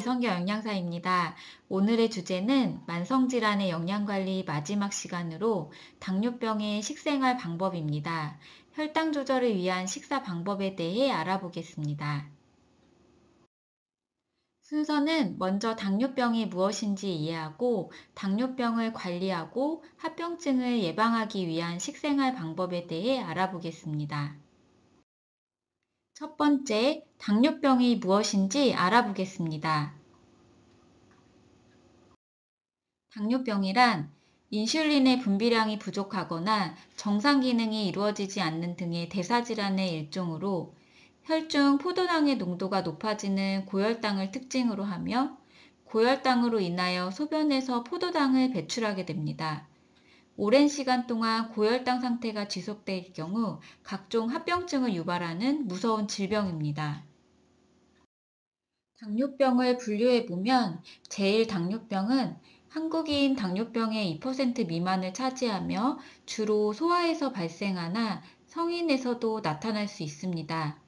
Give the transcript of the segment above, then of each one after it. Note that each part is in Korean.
이성경 영양사입니다. 오늘의 주제는 만성질환의 영양관리 마지막 시간으로 당뇨병의 식생활 방법입니다. 혈당 조절을 위한 식사 방법에 대해 알아보겠습니다. 순서는 먼저 당뇨병이 무엇인지 이해하고 당뇨병을 관리하고 합병증을 예방하기 위한 식생활 방법에 대해 알아보겠습니다. 첫 번째, 당뇨병이 무엇인지 알아보겠습니다. 당뇨병이란 인슐린의 분비량이 부족하거나 정상 기능이 이루어지지 않는 등의 대사질환의 일종으로 혈중 포도당의 농도가 높아지는 고혈당을 특징으로 하며 고혈당으로 인하여 소변에서 포도당을 배출하게 됩니다. 오랜 시간 동안 고혈당 상태가 지속될 경우 각종 합병증을 유발하는 무서운 질병입니다. 당뇨병을 분류해보면 제1당뇨병은 한국인 당뇨병의 2% 미만을 차지하며 주로 소아에서 발생하나 성인에서도 나타날 수 있습니다.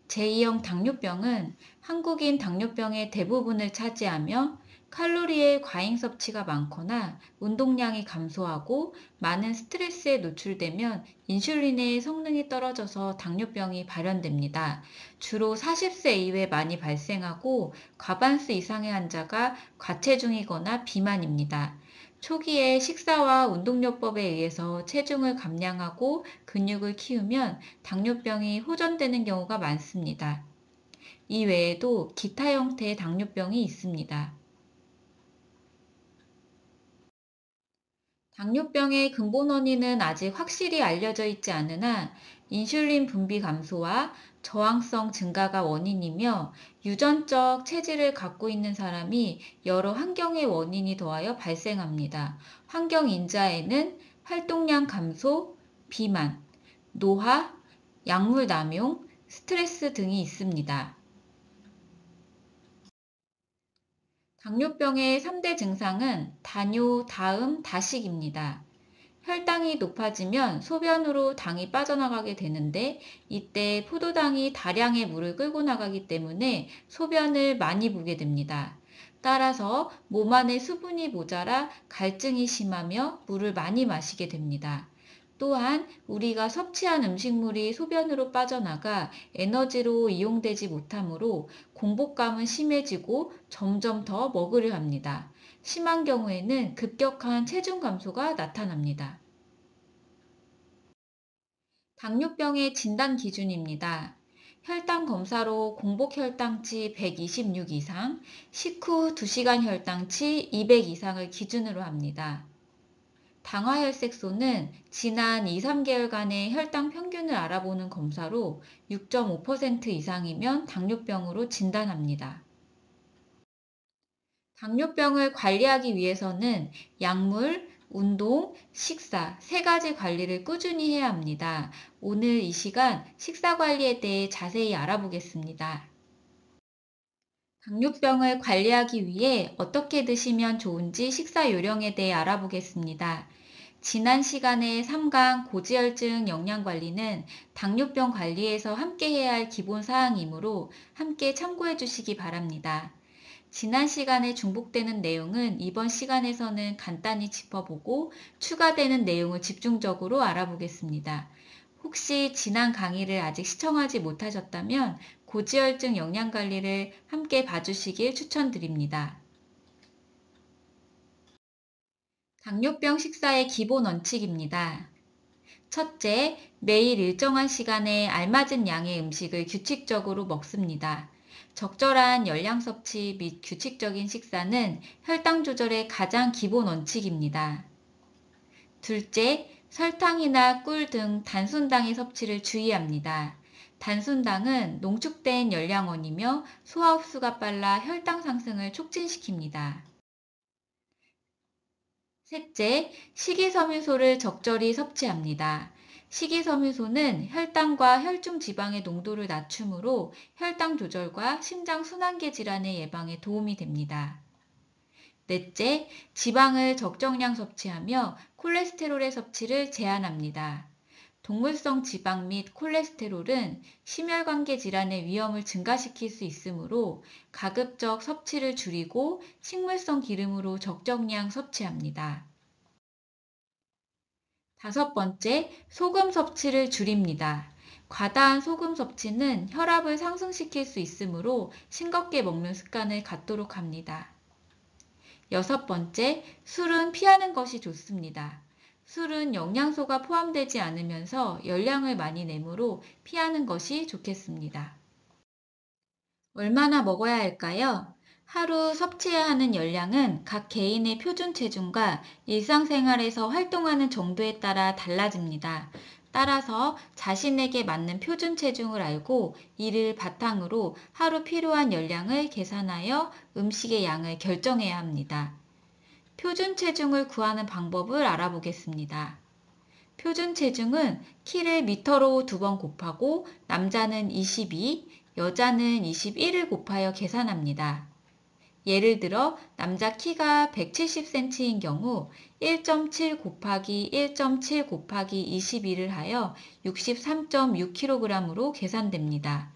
제2형 당뇨병은 한국인 당뇨병의 대부분을 차지하며 칼로리의 과잉 섭취가 많거나 운동량이 감소하고 많은 스트레스에 노출되면 인슐린의 성능이 떨어져서 당뇨병이 발현됩니다. 주로 40세 이후에 많이 발생하고 과반수 이상의 환자가 과체중이거나 비만입니다. 초기에 식사와 운동요법에 의해서 체중을 감량하고 근육을 키우면 당뇨병이 호전되는 경우가 많습니다. 이 외에도 기타 형태의 당뇨병이 있습니다. 당뇨병의 근본 원인은 아직 확실히 알려져 있지 않으나 인슐린 분비 감소와 저항성 증가가 원인이며 유전적 체질을 갖고 있는 사람이 여러 환경의 원인이 더하여 발생합니다. 환경 인자에는 활동량 감소, 비만, 노화, 약물 남용, 스트레스 등이 있습니다. 당뇨병의 3대 증상은 다뇨, 다음, 다식입니다. 혈당이 높아지면 소변으로 당이 빠져나가게 되는데 이때 포도당이 다량의 물을 끌고 나가기 때문에 소변을 많이 보게 됩니다. 따라서 몸 안에 수분이 모자라 갈증이 심하며 물을 많이 마시게 됩니다. 또한 우리가 섭취한 음식물이 소변으로 빠져나가 에너지로 이용되지 못하므로 공복감은 심해지고 점점 더 먹으려 합니다. 심한 경우에는 급격한 체중 감소가 나타납니다. 당뇨병의 진단 기준입니다. 혈당 검사로 공복 혈당치 126 이상, 식후 2시간 혈당치 200 이상을 기준으로 합니다. 당화혈색소는 지난 2~3개월간의 혈당 평균을 알아보는 검사로 6.5% 이상이면 당뇨병으로 진단합니다. 당뇨병을 관리하기 위해서는 약물, 운동, 식사 3가지 관리를 꾸준히 해야 합니다. 오늘 이 시간 식사 관리에 대해 자세히 알아보겠습니다. 당뇨병을 관리하기 위해 어떻게 드시면 좋은지 식사 요령에 대해 알아보겠습니다. 지난 시간에 삼강 고지혈증 영양관리는 당뇨병 관리에서 함께 해야 할 기본 사항이므로 함께 참고해 주시기 바랍니다. 지난 시간에 중복되는 내용은 이번 시간에서는 간단히 짚어보고 추가되는 내용을 집중적으로 알아보겠습니다. 혹시 지난 강의를 아직 시청하지 못하셨다면 고지혈증 영양관리를 함께 봐주시길 추천드립니다. 당뇨병 식사의 기본 원칙입니다. 첫째, 매일 일정한 시간에 알맞은 양의 음식을 규칙적으로 먹습니다. 적절한 열량 섭취 및 규칙적인 식사는 혈당 조절의 가장 기본 원칙입니다. 둘째, 설탕이나 꿀 등 단순당의 섭취를 주의합니다. 단순당은 농축된 열량원이며 소화 흡수가 빨라 혈당 상승을 촉진시킵니다. 셋째, 식이섬유소를 적절히 섭취합니다. 식이섬유소는 혈당과 혈중 지방의 농도를 낮추므로 혈당 조절과 심장 순환계 질환의 예방에 도움이 됩니다. 넷째, 지방을 적정량 섭취하며 콜레스테롤의 섭취를 제한합니다. 동물성 지방 및 콜레스테롤은 심혈관계 질환의 위험을 증가시킬 수 있으므로 가급적 섭취를 줄이고 식물성 기름으로 적정량 섭취합니다. 다섯 번째, 소금 섭취를 줄입니다. 과다한 소금 섭취는 혈압을 상승시킬 수 있으므로 싱겁게 먹는 습관을 갖도록 합니다. 여섯 번째, 술은 피하는 것이 좋습니다. 술은 영양소가 포함되지 않으면서 열량을 많이 내므로 피하는 것이 좋겠습니다. 얼마나 먹어야 할까요? 하루 섭취해야 하는 열량은 각 개인의 표준 체중과 일상생활에서 활동하는 정도에 따라 달라집니다. 따라서 자신에게 맞는 표준 체중을 알고 이를 바탕으로 하루 필요한 열량을 계산하여 음식의 양을 결정해야 합니다. 표준 체중을 구하는 방법을 알아보겠습니다. 표준 체중은 키를 미터로 2번 곱하고 남자는 22, 여자는 21을 곱하여 계산합니다. 예를 들어 남자 키가 170cm인 경우 1.7 곱하기 1.7 곱하기 22를 하여 63.6kg으로 계산됩니다.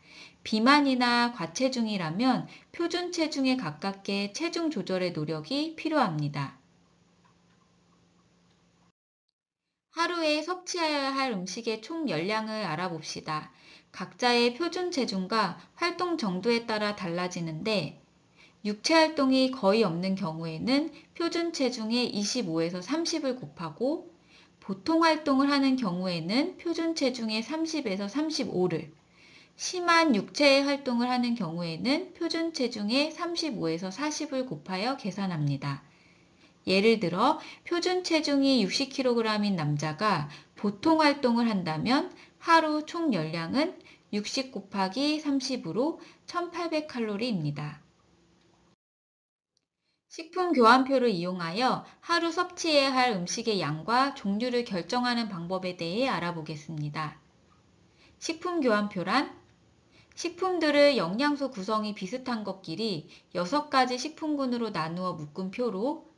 비만이나 과체중이라면 표준 체중에 가깝게 체중 조절의 노력이 필요합니다. 하루에 섭취해야 할 음식의 총 열량을 알아봅시다. 각자의 표준 체중과 활동 정도에 따라 달라지는데 육체 활동이 거의 없는 경우에는 표준 체중의 25에서 30을 곱하고 보통 활동을 하는 경우에는 표준 체중의 30에서 35를 심한 육체 활동을 하는 경우에는 표준 체중의 35에서 40을 곱하여 계산합니다. 예를 들어 표준 체중이 60kg인 남자가 보통 활동을 한다면 하루 총 열량은 60 곱하기 30으로 1800칼로리입니다. 식품 교환표를 이용하여 하루 섭취해야 할 음식의 양과 종류를 결정하는 방법에 대해 알아보겠습니다. 식품 교환표란 식품들의 영양소 구성이 비슷한 것끼리 6가지 식품군으로 나누어 묶은 표로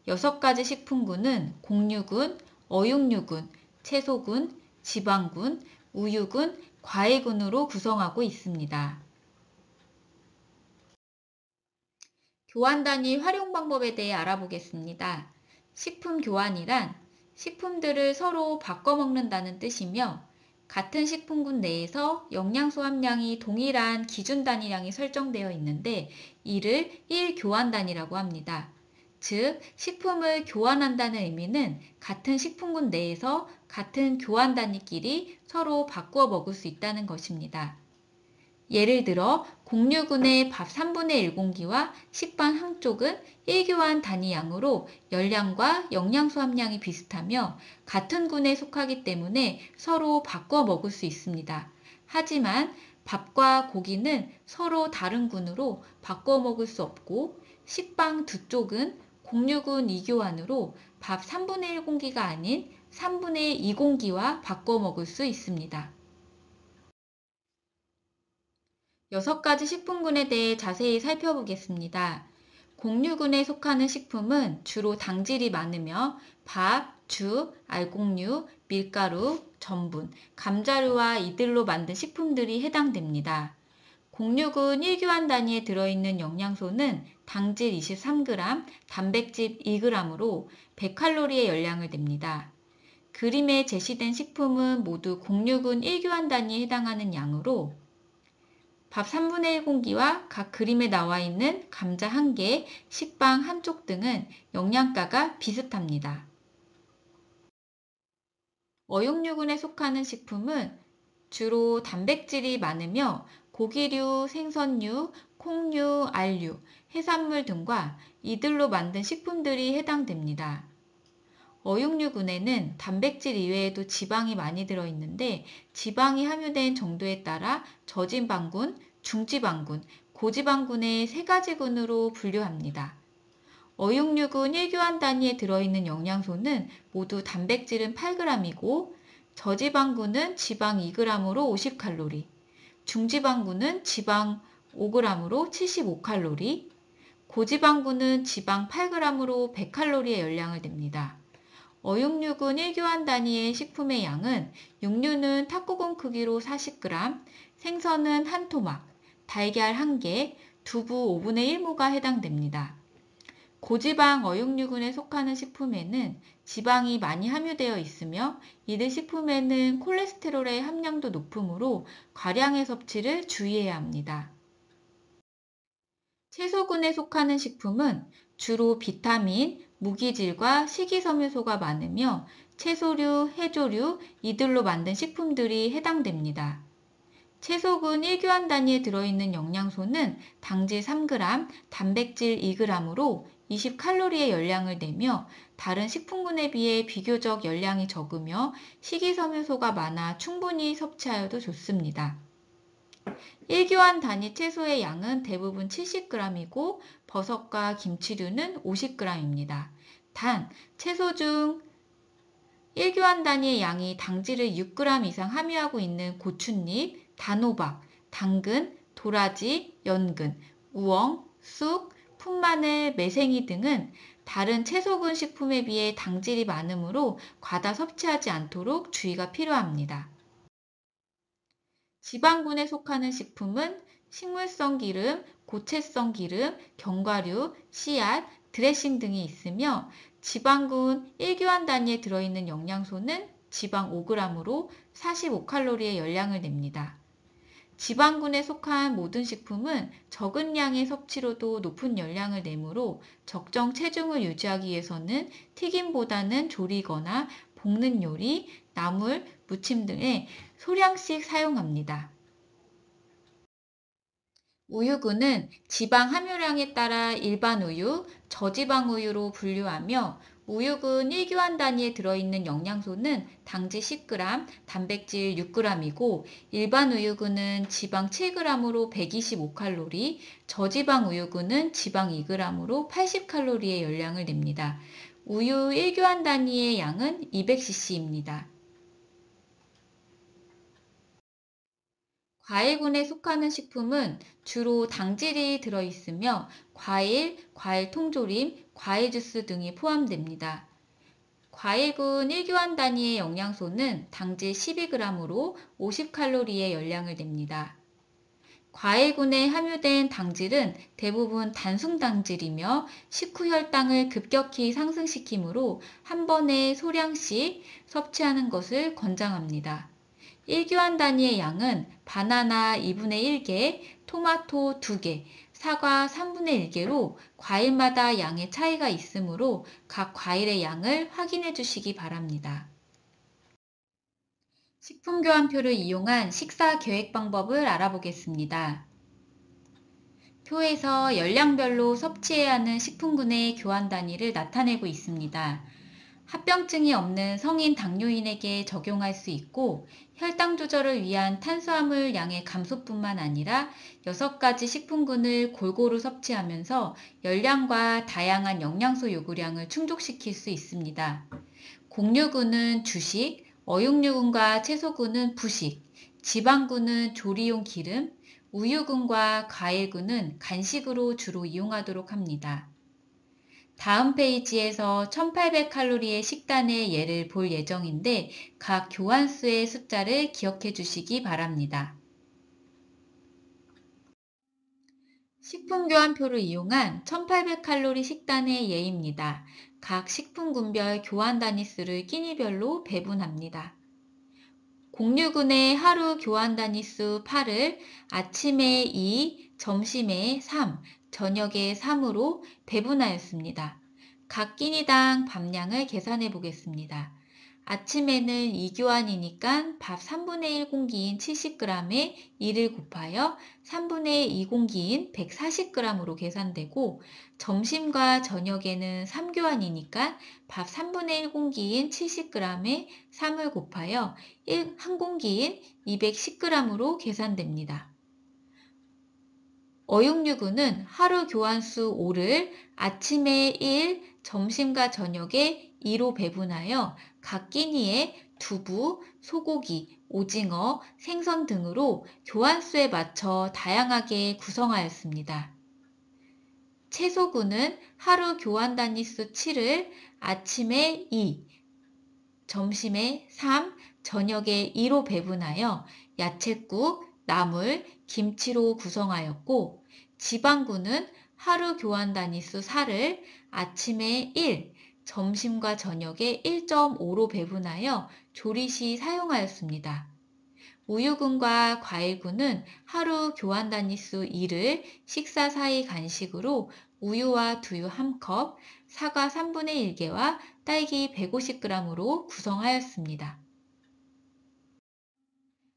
6가지 식품군은 곡류군, 어육류군, 채소군, 지방군, 우유군, 과일군으로 구성하고 있습니다. 교환 단위 활용 방법에 대해 알아보겠습니다. 식품 교환이란 식품들을 서로 바꿔 먹는다는 뜻이며 같은 식품군 내에서 영양소 함량이 동일한 기준 단위량이 설정되어 있는데 이를 1교환 단위라고 합니다. 즉, 식품을 교환한다는 의미는 같은 식품군 내에서 같은 교환 단위끼리 서로 바꾸어 먹을 수 있다는 것입니다. 예를 들어 곡류군의 밥 3분의 1공기와 식빵 한쪽은 1교환 단위 양으로 열량과 영양소 함량이 비슷하며 같은 군에 속하기 때문에 서로 바꿔 먹을 수 있습니다. 하지만 밥과 고기는 서로 다른 군으로 바꿔 먹을 수 없고 식빵 두 쪽은 곡류군 2교환으로 밥 3분의 1공기가 아닌 3분의 2공기와 바꿔 먹을 수 있습니다. 6가지 식품군에 대해 자세히 살펴보겠습니다. 곡류군에 속하는 식품은 주로 당질이 많으며 밥, 죽, 알곡류, 밀가루, 전분, 감자류와 이들로 만든 식품들이 해당됩니다. 곡류군 1교환 단위에 들어있는 영양소는 당질 23g, 단백질 2g으로 100칼로리의 열량을 냅니다. 그림에 제시된 식품은 모두 곡류군 1교환 단위에 해당하는 양으로 밥 3분의 1공기와 각 그림에 나와 있는 감자 1개, 식빵 한쪽 등은 영양가가 비슷합니다. 어육류군에 속하는 식품은 주로 단백질이 많으며 고기류, 생선류, 콩류, 알류, 해산물 등과 이들로 만든 식품들이 해당됩니다. 어육류군에는 단백질 이외에도 지방이 많이 들어있는데 지방이 함유된 정도에 따라 저지방군, 중지방군, 고지방군의 3가지 군으로 분류합니다. 어육류군 1교환 단위에 들어있는 영양소는 모두 단백질은 8g이고 저지방군은 지방 2g으로 50칼로리, 중지방군은 지방 5g으로 75칼로리, 고지방군은 지방 8g으로 100칼로리의 열량을 냅니다. 어육육은 1교환 단위의 식품의 양은 육류는 탁구공 크기로 40g, 생선은 한 토막, 달걀 1개, 두부 5분의 1모가 해당됩니다. 고지방 어육류군에 속하는 식품에는 지방이 많이 함유되어 있으며 이들 식품에는 콜레스테롤의 함량도 높으므로 과량의 섭취를 주의해야 합니다. 채소군에 속하는 식품은 주로 비타민, 무기질과 식이섬유소가 많으며 채소류, 해조류, 이들로 만든 식품들이 해당됩니다. 채소군 1교환 단위에 들어있는 영양소는 당질 3g, 단백질 2g으로 20칼로리의 열량을 내며 다른 식품군에 비해 비교적 열량이 적으며 식이섬유소가 많아 충분히 섭취하여도 좋습니다. 1교환 단위 채소의 양은 대부분 70g이고 버섯과 김치류는 50g입니다. 단, 채소 중 1교환 단위의 양이 당질을 6g 이상 함유하고 있는 고춧잎, 단호박, 당근, 도라지, 연근, 우엉, 쑥, 풋마늘, 매생이 등은 다른 채소군 식품에 비해 당질이 많으므로 과다 섭취하지 않도록 주의가 필요합니다. 지방군에 속하는 식품은 식물성 기름, 고체성 기름, 견과류, 씨앗, 드레싱 등이 있으며 지방군 1교환 단위에 들어있는 영양소는 지방 5g으로 45칼로리의 열량을 냅니다. 지방군에 속한 모든 식품은 적은 양의 섭취로도 높은 열량을 내므로 적정 체중을 유지하기 위해서는 튀김보다는 조리거나 볶는 요리, 나물, 무침 등에 소량씩 사용합니다. 우유군은 지방 함유량에 따라 일반 우유, 저지방 우유로 분류하며 우유군 1교환 단위에 들어있는 영양소는 당질 10g, 단백질 6g이고 일반 우유군은 지방 7g으로 125칼로리, 저지방 우유군은 지방 2g으로 80칼로리의 열량을 냅니다. 우유 1교환 단위의 양은 200cc입니다. 과일군에 속하는 식품은 주로 당질이 들어있으며 과일, 과일 통조림, 과일 주스 등이 포함됩니다. 과일군 1교환 단위의 영양소는 당질 12g으로 50칼로리의 열량을 냅니다. 과일군에 함유된 당질은 대부분 단순당질이며 식후 혈당을 급격히 상승시키므로 한 번에 소량씩 섭취하는 것을 권장합니다. 1교환 단위의 양은 바나나 2분의 1개, 토마토 2개, 사과 3분의 1개로 과일마다 양의 차이가 있으므로 각 과일의 양을 확인해 주시기 바랍니다. 식품교환표를 이용한 식사 계획 방법을 알아보겠습니다. 표에서 열량별로 섭취해야 하는 식품군의 교환 단위를 나타내고 있습니다. 합병증이 없는 성인 당뇨인에게 적용할 수 있고 혈당 조절을 위한 탄수화물 양의 감소뿐만 아니라 6가지 식품군을 골고루 섭취하면서 열량과 다양한 영양소 요구량을 충족시킬 수 있습니다. 곡류군은 주식, 어육류군과 채소군은 부식, 지방군은 조리용 기름, 우유군과 과일군은 간식으로 주로 이용하도록 합니다. 다음 페이지에서 1800칼로리의 식단의 예를 볼 예정인데 각 교환수의 숫자를 기억해 주시기 바랍니다. 식품교환표를 이용한 1800칼로리 식단의 예입니다. 각 식품군별 교환 단위수를 끼니별로 배분합니다. 곡류군의 하루 교환 단위수 8을 아침에 2, 점심에 3, 저녁에 3으로 배분하였습니다. 각 끼니당 밥량을 계산해 보겠습니다. 아침에는 2교환이니까 밥 3분의 1 공기인 70g에 2를 곱하여 3분의 2 공기인 140g으로 계산되고 점심과 저녁에는 3교환이니까 밥 3분의 1 공기인 70g에 3을 곱하여 1 공기인 210g으로 계산됩니다. 어육류군은 하루 교환수 5를 아침에 1, 점심과 저녁에 2로 배분하여 각 끼니에 두부, 소고기, 오징어, 생선 등으로 교환수에 맞춰 다양하게 구성하였습니다. 채소군은 하루 교환 단위수 7을 아침에 2, 점심에 3, 저녁에 2로 배분하여 야채국, 나물, 김치로 구성하였고 지방군은 하루 교환 단위수 4를 아침에 1, 점심과 저녁에 1.5로 배분하여 조리 시 사용하였습니다. 우유군과 과일군은 하루 교환 단위수 2를 식사 사이 간식으로 우유와 두유 1컵, 사과 3분의 1개와 딸기 150g으로 구성하였습니다.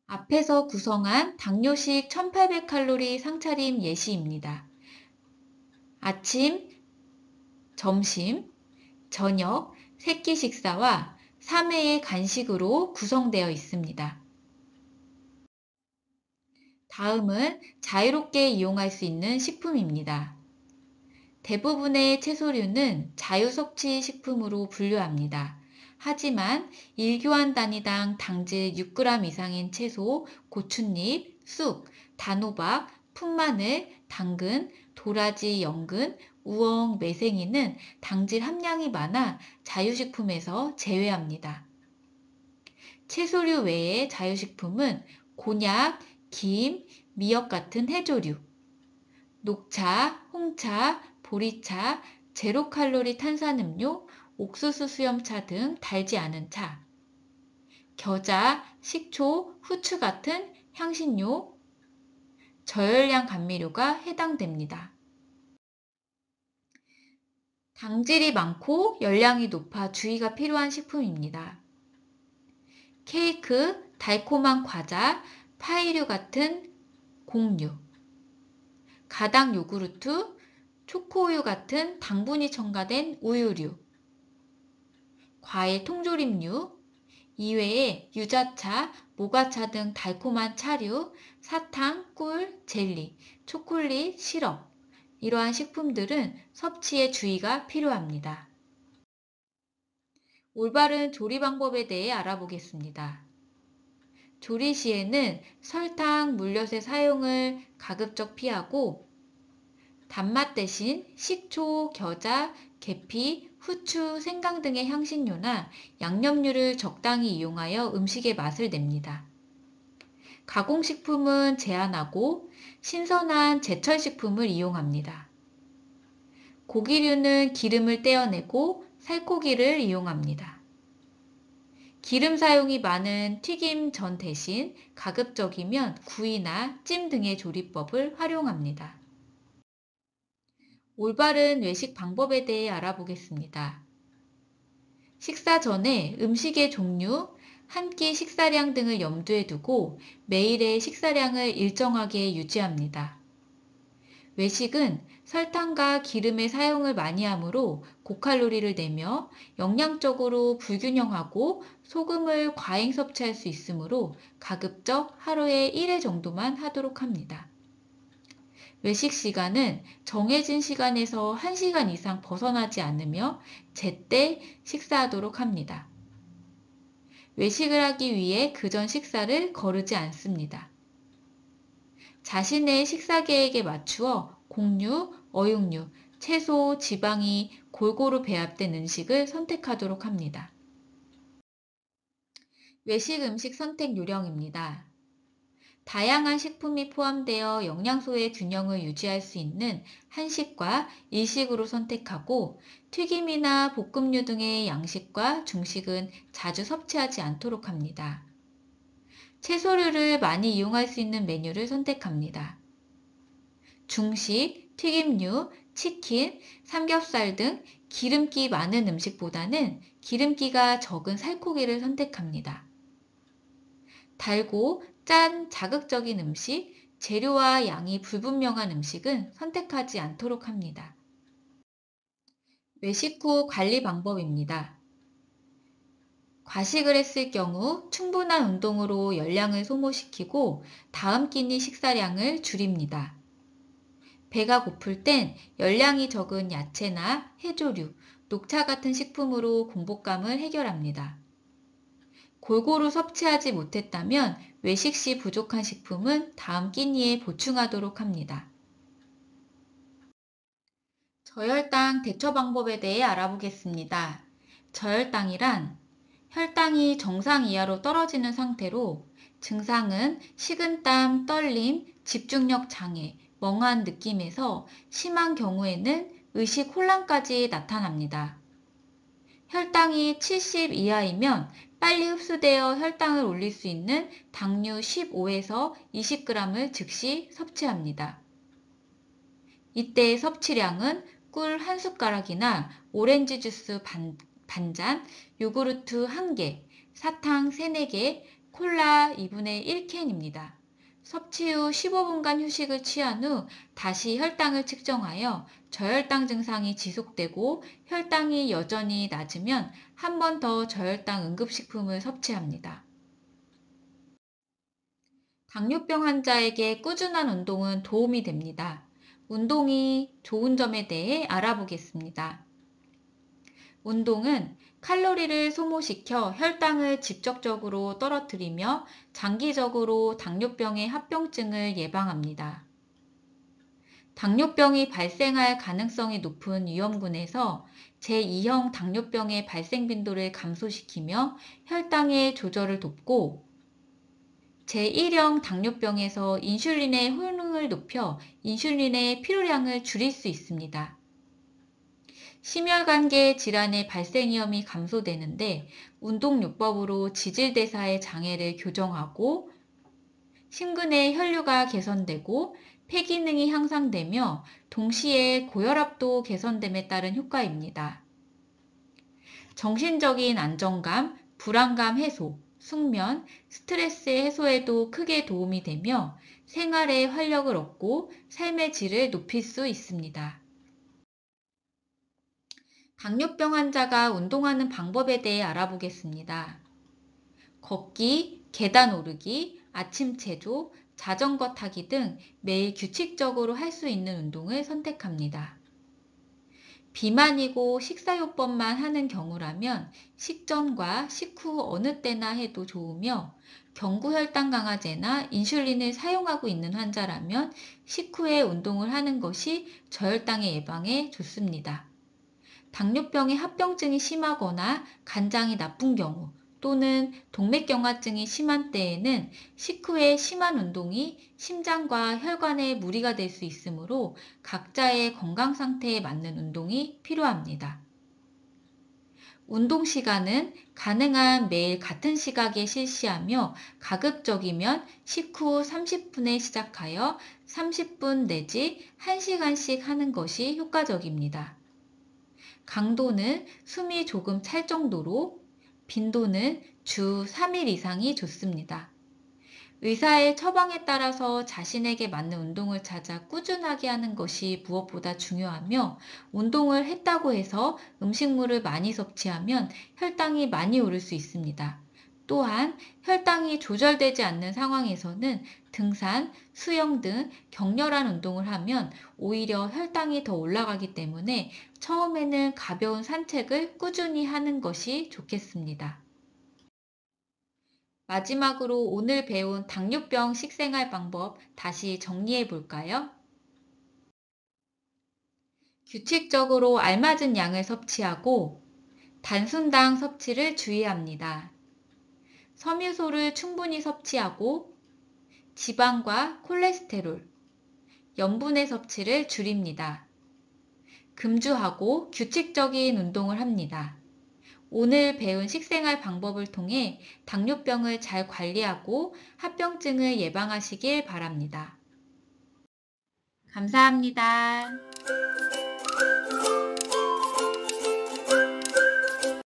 앞에서 구성한 당뇨식 1800칼로리 상차림 예시입니다. 아침, 점심, 저녁, 세끼 식사와 3회의 간식으로 구성되어 있습니다. 다음은 자유롭게 이용할 수 있는 식품입니다. 대부분의 채소류는 자유섭취 식품으로 분류합니다. 하지만 일교환 단위당 당질 6g 이상인 채소, 고춧잎, 쑥, 단호박, 풋마늘, 당근, 도라지, 연근, 우엉, 매생이는 당질 함량이 많아 자유식품에서 제외합니다. 채소류 외의 자유식품은 곤약, 김, 미역 같은 해조류, 녹차, 홍차, 보리차, 제로칼로리 탄산음료, 옥수수 수염차 등 달지 않은 차, 겨자, 식초, 후추 같은 향신료, 저열량 감미료가 해당됩니다. 당질이 많고 열량이 높아 주의가 필요한 식품입니다. 케이크, 달콤한 과자, 파이류 같은 곡류, 가당 요구르트, 초코우유 같은 당분이 첨가된 우유류, 과일 통조림류, 이외에 유자차, 모가차 등 달콤한 차류, 사탕, 꿀, 젤리, 초콜릿, 시럽, 이러한 식품들은 섭취에 주의가 필요합니다. 올바른 조리 방법에 대해 알아보겠습니다. 조리 시에는 설탕, 물엿의 사용을 가급적 피하고 단맛 대신 식초, 겨자, 계피, 후추, 생강 등의 향신료나 양념류를 적당히 이용하여 음식의 맛을 냅니다. 가공식품은 제한하고 신선한 제철식품을 이용합니다. 고기류는 기름을 떼어내고 살코기를 이용합니다. 기름 사용이 많은 튀김 전 대신 가급적이면 구이나 찜 등의 조리법을 활용합니다. 올바른 외식 방법에 대해 알아보겠습니다. 식사 전에 음식의 종류, 한 끼 식사량 등을 염두에 두고 매일의 식사량을 일정하게 유지합니다. 외식은 설탕과 기름의 사용을 많이 하므로 고칼로리를 내며 영양적으로 불균형하고 소금을 과잉 섭취할 수 있으므로 가급적 하루에 1회 정도만 하도록 합니다. 외식 시간은 정해진 시간에서 1시간 이상 벗어나지 않으며 제때 식사하도록 합니다. 외식을 하기 위해 그전 식사를 거르지 않습니다. 자신의 식사 계획에 맞추어 곡류, 어육류, 채소, 지방이 골고루 배합된 음식을 선택하도록 합니다. 외식 음식 선택 요령입니다. 다양한 식품이 포함되어 영양소의 균형을 유지할 수 있는 한식과 일식으로 선택하고 튀김이나 볶음류 등의 양식과 중식은 자주 섭취하지 않도록 합니다. 채소류를 많이 이용할 수 있는 메뉴를 선택합니다. 중식, 튀김류, 치킨, 삼겹살 등 기름기 많은 음식보다는 기름기가 적은 살코기를 선택합니다. 달고 짠 자극적인 음식, 재료와 양이 불분명한 음식은 선택하지 않도록 합니다. 외식 후 관리 방법입니다. 과식을 했을 경우 충분한 운동으로 열량을 소모시키고 다음 끼니 식사량을 줄입니다. 배가 고플 땐 열량이 적은 야채나 해조류, 녹차 같은 식품으로 공복감을 해결합니다. 골고루 섭취하지 못했다면 외식 시 부족한 식품은 다음 끼니에 보충하도록 합니다. 저혈당 대처 방법에 대해 알아보겠습니다. 저혈당이란 혈당 혈당이 정상 이하로 떨어지는 상태로 증상은 식은땀, 떨림, 집중력 장애, 멍한 느낌에서 심한 경우에는 의식 혼란까지 나타납니다. 혈당이 70 이하이면 빨리 흡수되어 혈당을 올릴 수 있는 당류 15에서 20g을 즉시 섭취합니다. 이때의 섭취량은 꿀 1숟가락이나 오렌지 주스 반잔, 요구르트 1개, 사탕 3, 4개, 콜라 2분의 1캔입니다. 섭취 후 15분간 휴식을 취한 후 다시 혈당을 측정하여 저혈당 증상이 지속되고 혈당이 여전히 낮으면 한 번 더 저혈당 응급식품을 섭취합니다. 당뇨병 환자에게 꾸준한 운동은 도움이 됩니다. 운동이 좋은 점에 대해 알아보겠습니다. 운동은 칼로리를 소모시켜 혈당을 직접적으로 떨어뜨리며 장기적으로 당뇨병의 합병증을 예방합니다. 당뇨병이 발생할 가능성이 높은 위험군에서 제2형 당뇨병의 발생 빈도를 감소시키며 혈당의 조절을 돕고 제1형 당뇨병에서 인슐린의 효능을 높여 인슐린의 필요량을 줄일 수 있습니다. 심혈관계 질환의 발생 위험이 감소되는데 운동요법으로 지질대사의 장애를 교정하고 심근의 혈류가 개선되고 폐 기능이 향상되며 동시에 고혈압도 개선됨에 따른 효과입니다. 정신적인 안정감, 불안감 해소, 숙면, 스트레스 해소에도 크게 도움이 되며 생활에 활력을 얻고 삶의 질을 높일 수 있습니다. 당뇨병 환자가 운동하는 방법에 대해 알아보겠습니다. 걷기, 계단 오르기, 아침 체조, 자전거 타기 등 매일 규칙적으로 할 수 있는 운동을 선택합니다. 비만이고 식사요법만 하는 경우라면 식전과 식후 어느 때나 해도 좋으며 경구혈당 강화제나 인슐린을 사용하고 있는 환자라면 식후에 운동을 하는 것이 저혈당의 예방에 좋습니다. 당뇨병의 합병증이 심하거나 간장이 나쁜 경우 또는 동맥경화증이 심한 때에는 식후에 심한 운동이 심장과 혈관에 무리가 될 수 있으므로 각자의 건강 상태에 맞는 운동이 필요합니다. 운동 시간은 가능한 매일 같은 시각에 실시하며 가급적이면 식후 30분에 시작하여 30분 내지 1시간씩 하는 것이 효과적입니다. 강도는 숨이 조금 찰 정도로, 빈도는 주 3일 이상이 좋습니다. 의사의 처방에 따라서 자신에게 맞는 운동을 찾아 꾸준하게 하는 것이 무엇보다 중요하며 운동을 했다고 해서 음식물을 많이 섭취하면 혈당이 많이 오를 수 있습니다. 또한 혈당이 조절되지 않는 상황에서는 등산, 수영 등 격렬한 운동을 하면 오히려 혈당이 더 올라가기 때문에 처음에는 가벼운 산책을 꾸준히 하는 것이 좋겠습니다. 마지막으로 오늘 배운 당뇨병 식생활 방법 다시 정리해 볼까요? 규칙적으로 알맞은 양을 섭취하고 단순당 섭취를 주의합니다. 섬유소를 충분히 섭취하고 지방과 콜레스테롤, 염분의 섭취를 줄입니다. 금주하고 규칙적인 운동을 합니다. 오늘 배운 식생활 방법을 통해 당뇨병을 잘 관리하고 합병증을 예방하시길 바랍니다. 감사합니다.